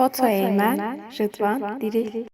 فاطمه من رضوان دیری.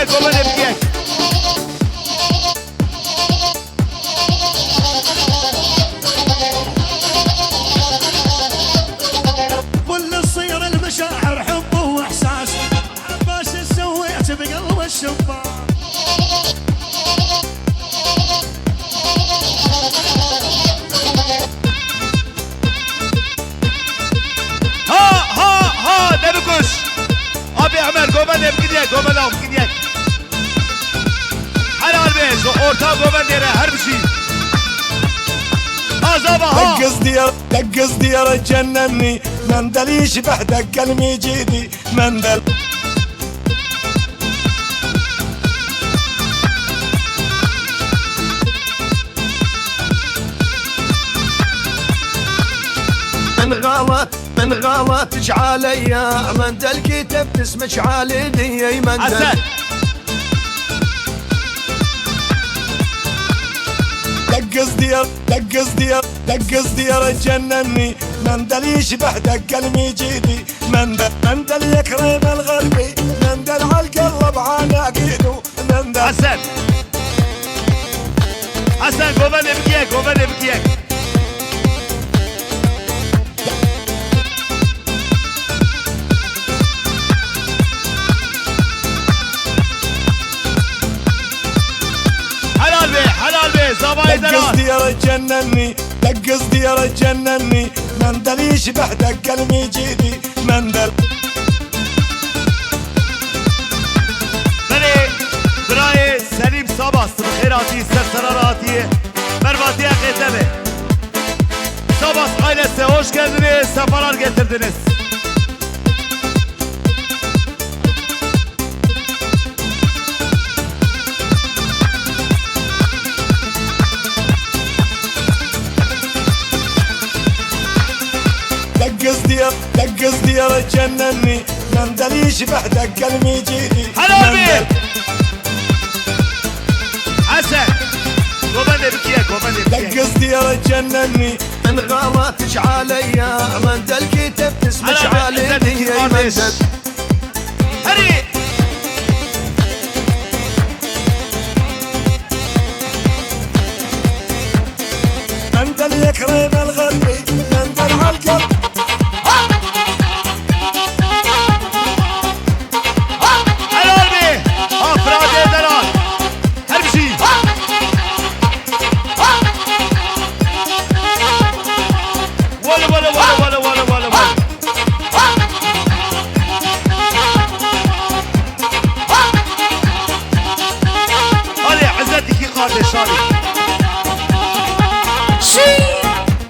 بكيك قومن بكيك واللي تصير المشاعر حب واحساس عباس سويت بقلب الشباب ها دبكش ابي اعمل قومن بكيك قومن لهم بكيك حلال بيش اورتا قومن ديره هربشي ها دقص ديار تجنني مندل يشبه دق المجيدي مندل من غلط اجعاليا مندل كتبت اسمك عالدي مندل دقص ديار تجنني مندل يشبه دق المجيدي مندل يكرم الغربي مندل عالقلب عناقيده مندل حسن قومن بكيك حلال بيه زبايد دقص ديار تجنني مندل يشبه دق المجيدي مندل بني براي سليم صباس خيراتي سرسراراتي mervatiye keteme Sabas ailesi hoş geldiniz, sefalar getirdiniz. دقص ديار تجنني مندل يشبه دق المجيدي حلال حسن قومن بكيك دقص ديار تجنني من غلطش عليا مندل كتبت اسمك عليدي يا مندل هري مندل يكرم الغربي مندل عالقلب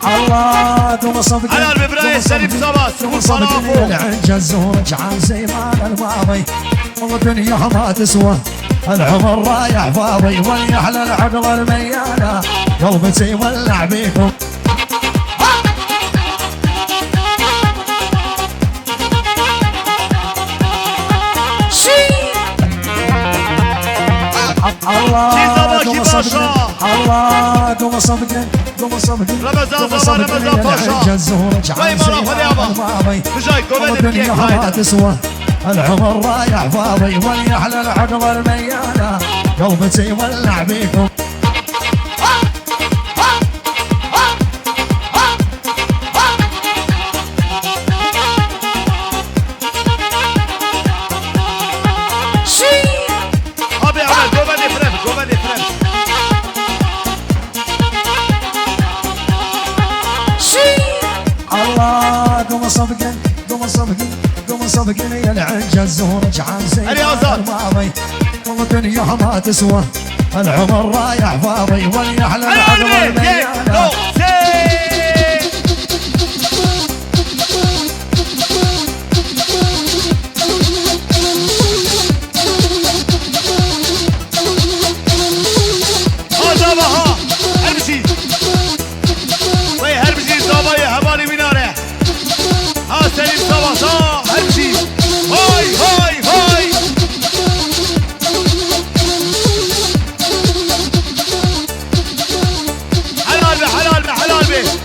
الله دوم صبق على البراية سليم صباس دوم صبق العنجز ورجع زمان الماضي والله دنيا ما تسوى العمر رايح فاضي وليحلى العقل الميانة قلبتي ولع بيكم الله دوم صبق الله دوم صبق رمضان فاشا راي مرافا اليابا بجاي قومن بكيك هايدا تسوى العمر رايح فاضي وليحلى العقل الميانة قلبتي ولع بيكم ابي عمل قومن يفرم الله قوم صبقين يا العنجز ورجع زين الماضي والله الدنيا ما تسوى العمر رايح فاضي وليحلى العقل الميانة سليم صباس هرشي هاي حلال بيه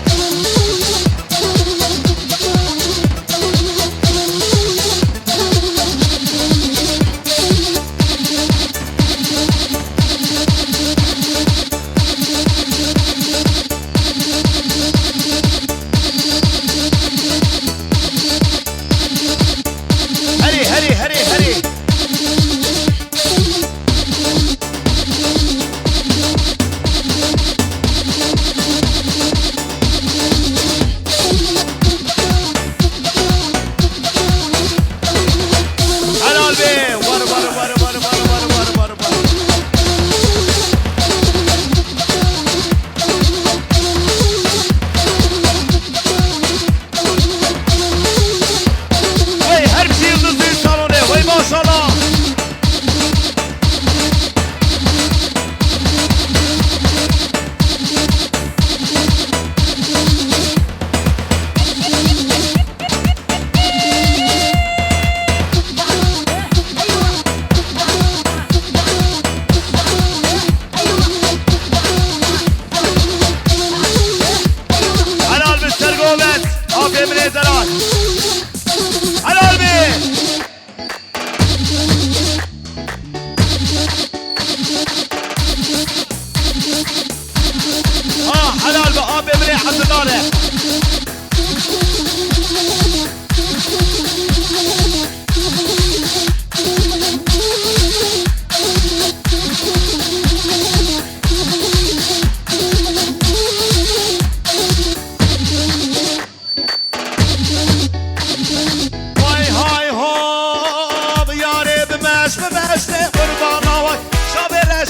بمش بمش قربان وای شابرش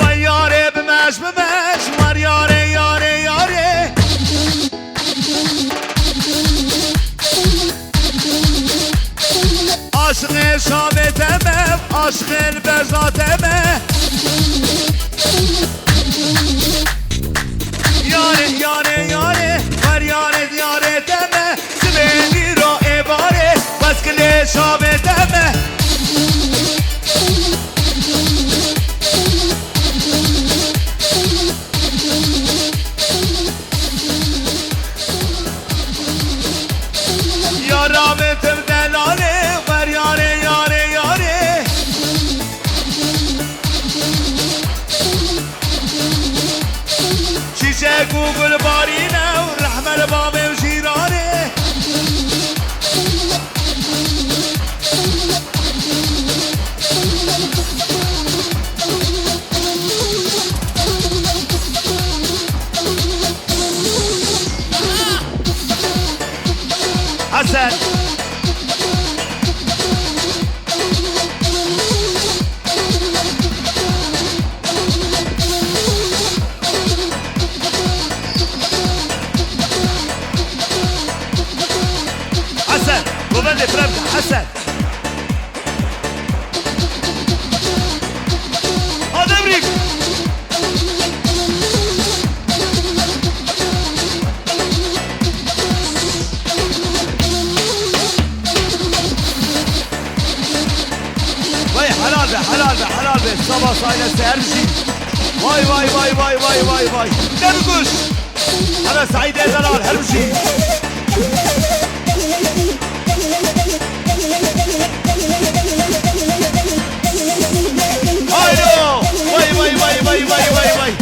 وای یاره بمش بمش وار یاره یاره یاره عاشق شابتمه عاشق بزاتمه یاره یاره یاره وار یاره یاره دمه سبینی رو عباره بس کلی شابتمه یارامتم دلاله وار یاره یاره یاره شیشه گوگل بارینه و رحمه بابه و جیرانه حسن حسن وبدي فرمت حسن هذا بريك واي حلال به حلال به حلال به صبا صايله سهر بشي واي واي واي واي واي واي واي نبقوش هذا سعيد يا دلال هربشي هايلو واي واي واي واي واي واي واي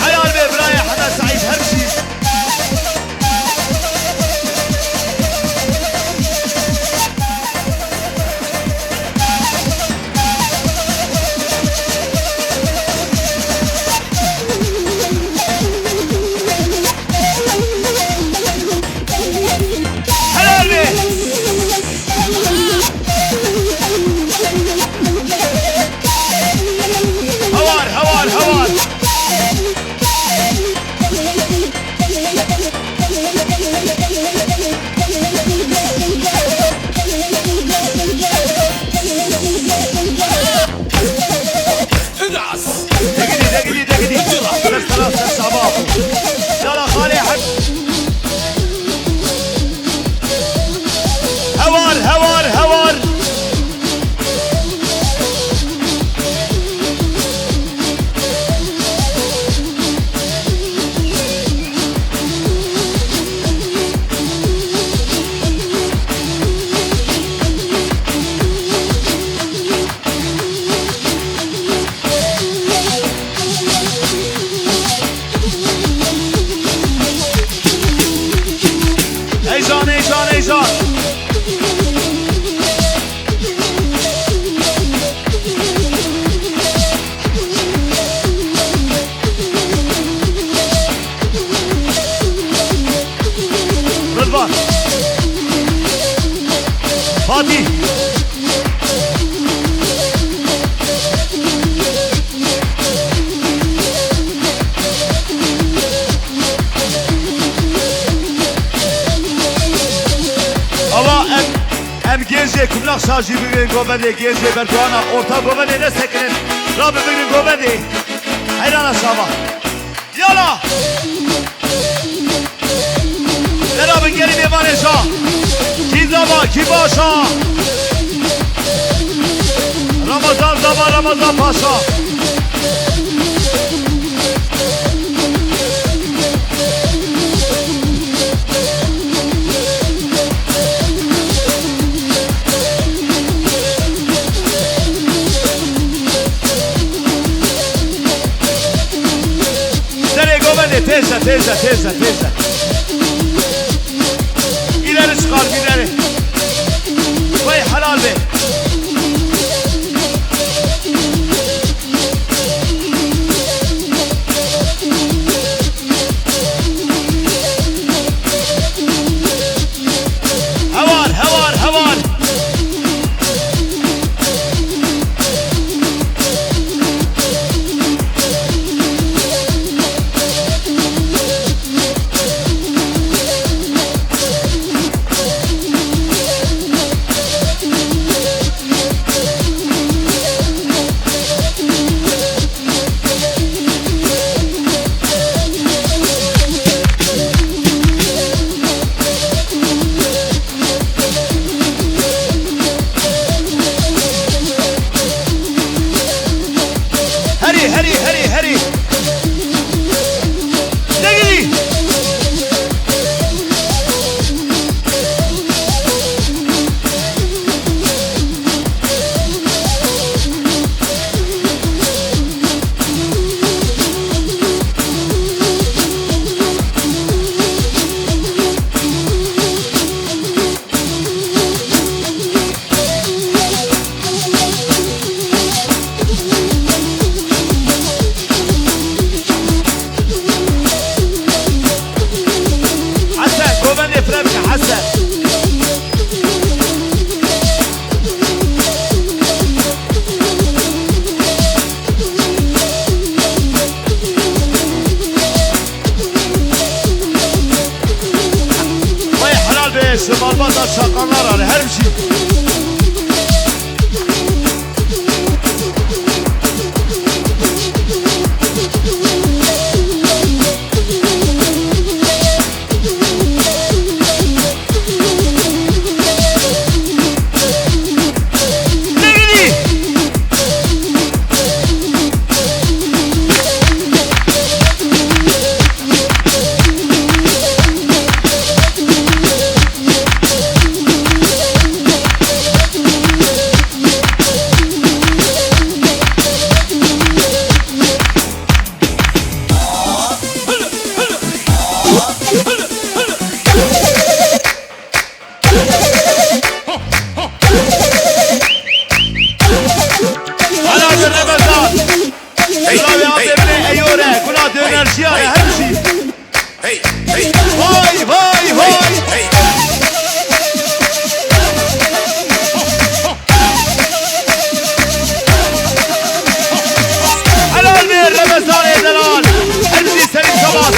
حلال به برايح هذا سعيد هربشي يلا خالي حق هوار هوار هوار هيجان هيجان هيجان رضوان فاتي ام گیجه کملاق شاجی بگیرین گوبنده گیجه بردوانا orta گوبنده نسکنین را بگیرین گوبنده حیران شما یالا درا بگیرین ایمانشا کی زبا کی باشا رمضان زبا رمضان پاشا تيزا تيزا تيزا تيزا إلى رزقار إلى وي حلال به güzel. Vay helal be, şımarmazlar şakanlar var her şey. Vay vay vay. Helal bir Ramazan Edelan. Hepsi senin sabah.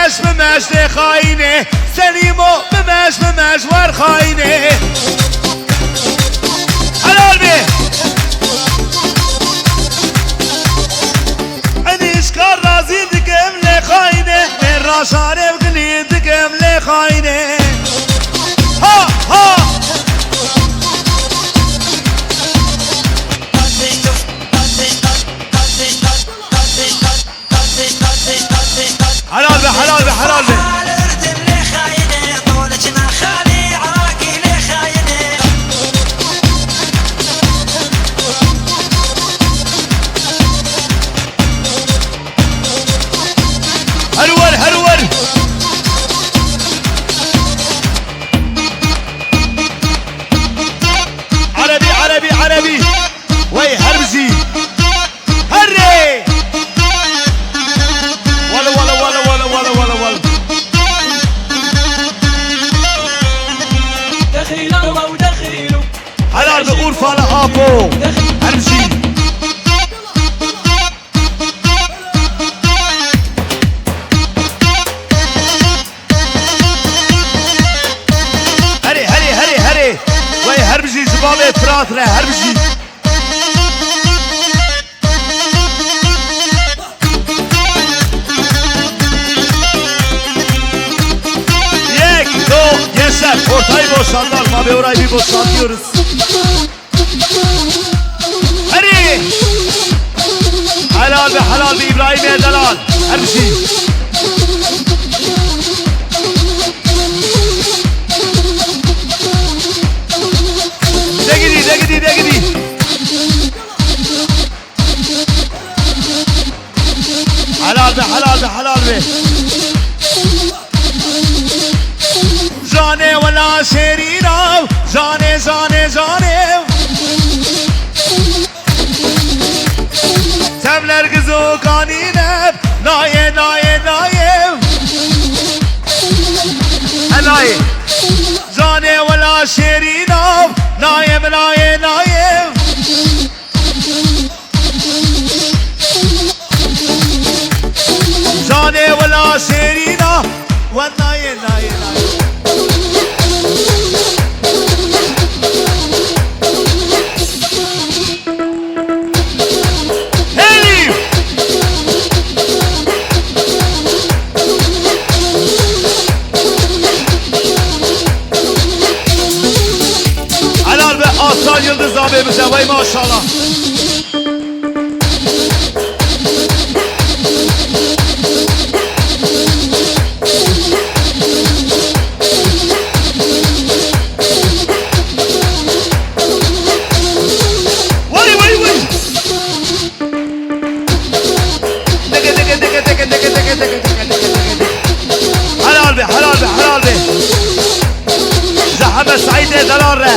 ممش لخاينه سليمو ممش ورخاينه على قلبي انيش كار رازي دقم لخاينه من راشانه وقلي دقم لخاينه ها ها على قلبي على قلبي على قلبي هرول هرول عربي عربي عربي وي هربزي هري ولا ولا ولا ولا ولا ولا ولا دخيلو او دخيلو على قلبي غرفة على ابو هربزي هري هري هري هري وي هربزي زبالة فراترة هربزي Gençler ortayı boşaltlar, mavi orayı bir boşaltıyoruz. Hadi! Helal be İbrahim Erdelal. Her bir şey. De gidi. Helal be. Zane wala şerina zane Temler kızı kanine naye Helay Zane wala şerina naye Zane wala şerina ve naye Aslan Yıldız abimize vay maşallah. Vay Helal be Zahmet Said'e dalarre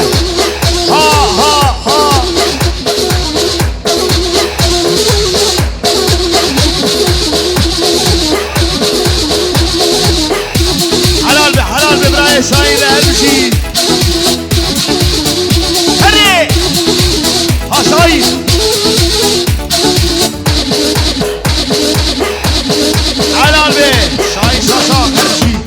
Ha Helal be İbrahim Said'e her bir şey Hadi Ha Said Helal be Said Sasak her şey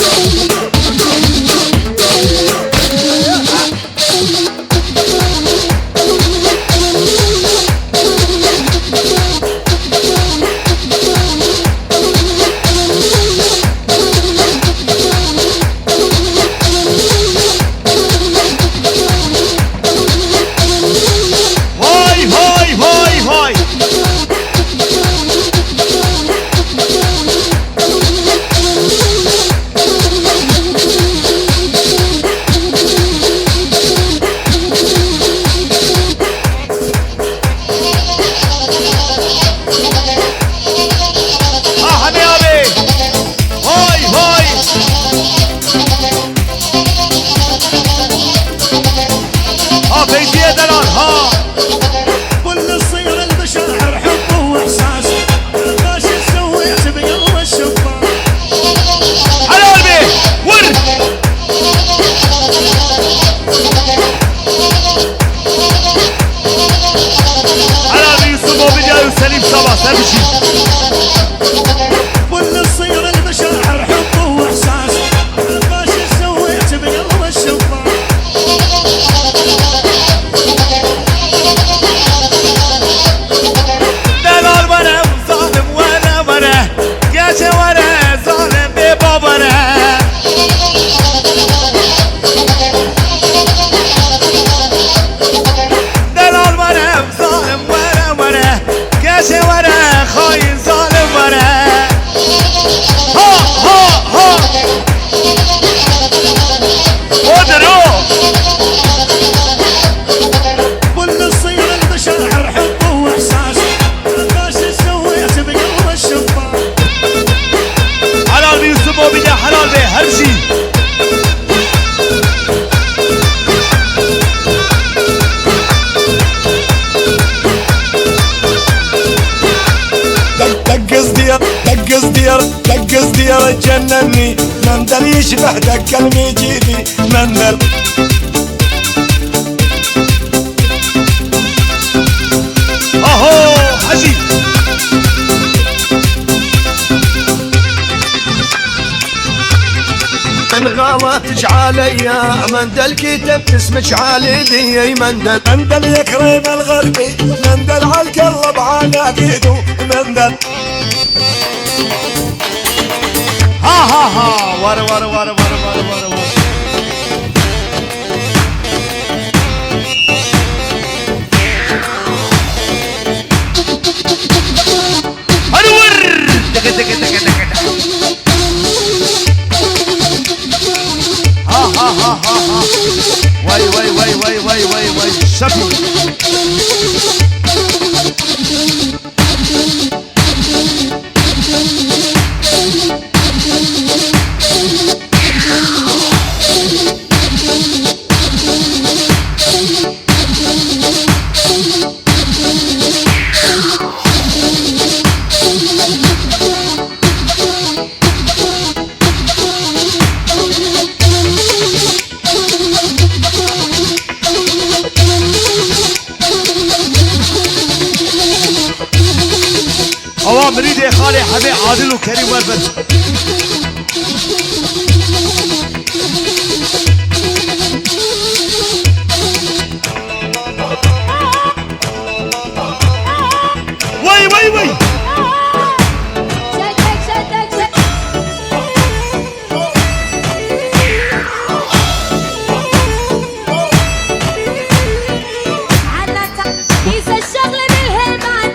ها ها ها قدروا كل الصير المشاعر حب واحساس الناس سويت بقلب الشفاف حلال بي يوسف وبيدا حلال بي هرجي دقز ديار تجنني مندل يشبه دق المجيدي مندل اهو عجيب من غلطش عليا مندل كتب اسمك عليدي مندل يكرم الغربي مندل عالقلب على ايده مندل ها ها ها ورا ورا ورا ورا ورا ورا ورا هنور دك دك دك دك ها ها ها ها ها واي واي واي واي واي واي واي شفي مريد يا خالي حبيب عادل وكريم والبس وي وي وي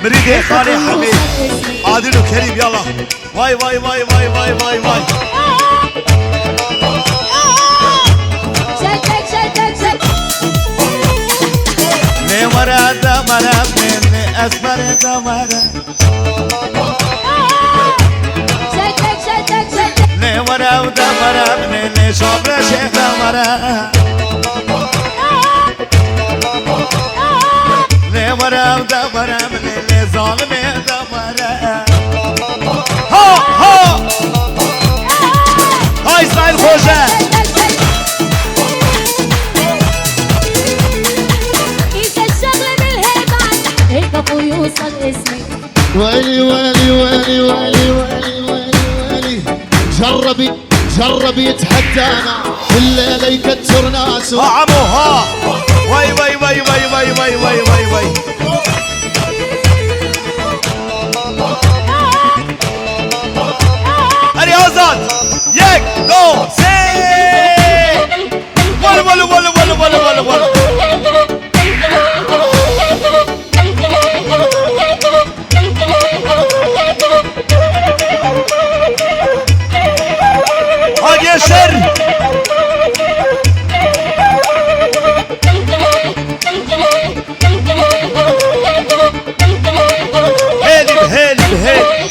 مريد يا خالي حبيب عادل وكريم يلا واي واي واي واي واي واي واي ليه مرة دمرة مني أسمر دمرة ليه مرة ودمرة مني شبرة شيخ دمرة ليه مرة ودمرة مني ظالمي دمرة ها ها هاي اسماعيل خوجة يوصل اسمي ويلي ويلي ويلي ويلي ويلي ويلي جرب يتحدانا الليلة يكتر ناسه عمو ها واي واي واي واي واي واي واي واي واي هري آزاد يك دو سي ولا ولا ولا ولا ولا ولا ولا هاجي الشر هادي بهادي بهادي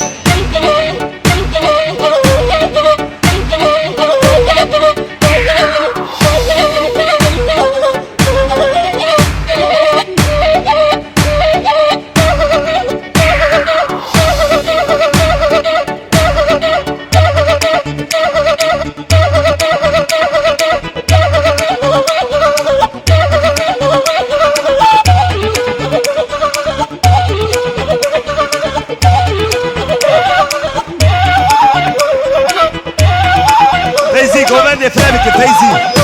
فايزي كمان يا فرامك فايزي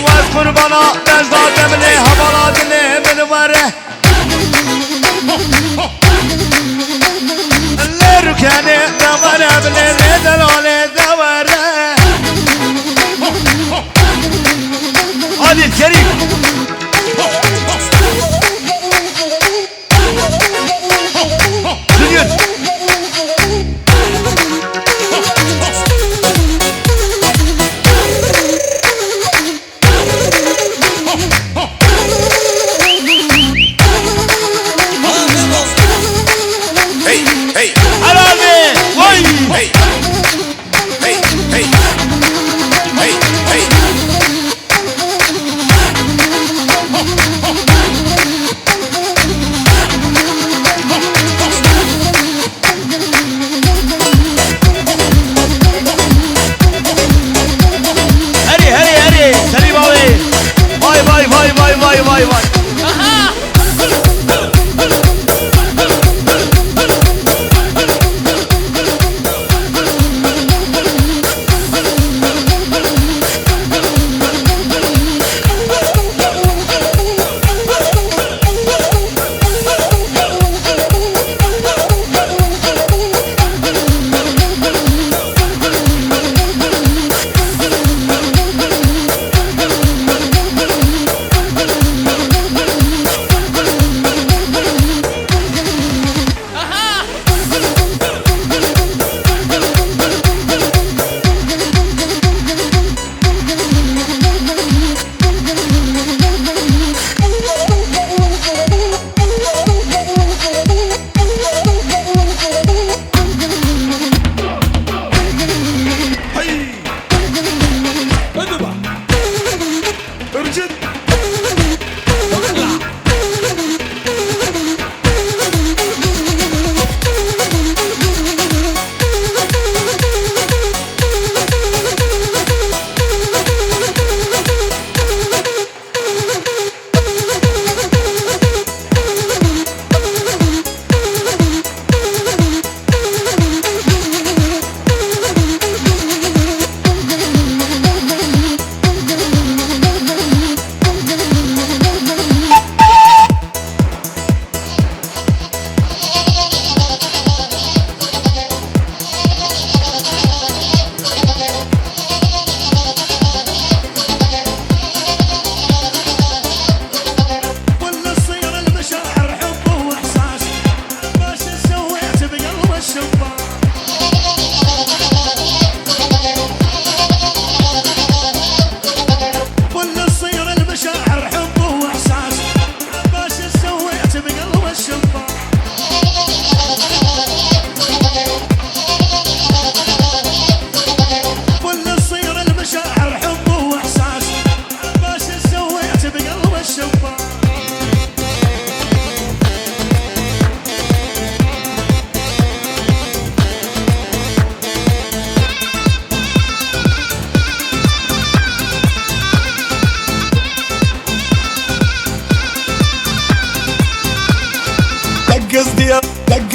واذكر بنا نزداد من هبلات من وره اللي دمر بلي دلولي دوره علي الكريم جنيد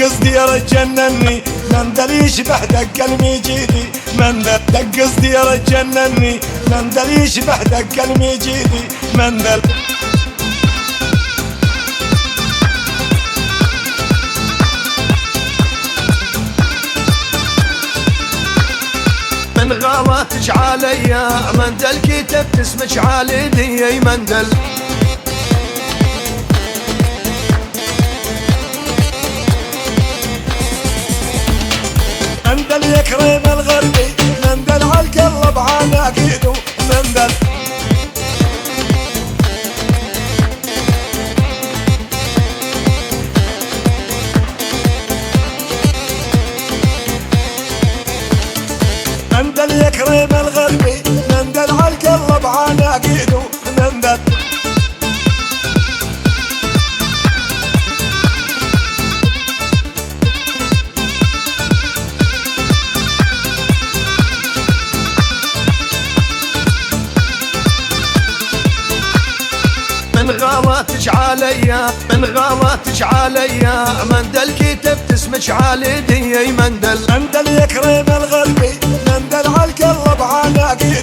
دقص ديار تجنني مندل يشبح دق الميجيدي مندل دقص ديار تجنني مندل يشبح دق الميجيدي مندل من غاباتك عليا مندل كتبت اسمك عليدي يا مندل مندل يكرم الغربي مندل عالقلب عناقيده مندل مندل يكرم الغربي مندل عالقلب عناقيده مندل من غاباتك عليا من غاباتك عليا مندل كتبت اسمك عليدي يا مندل مندل يكرم الغربي مندل عالقلب عناقيده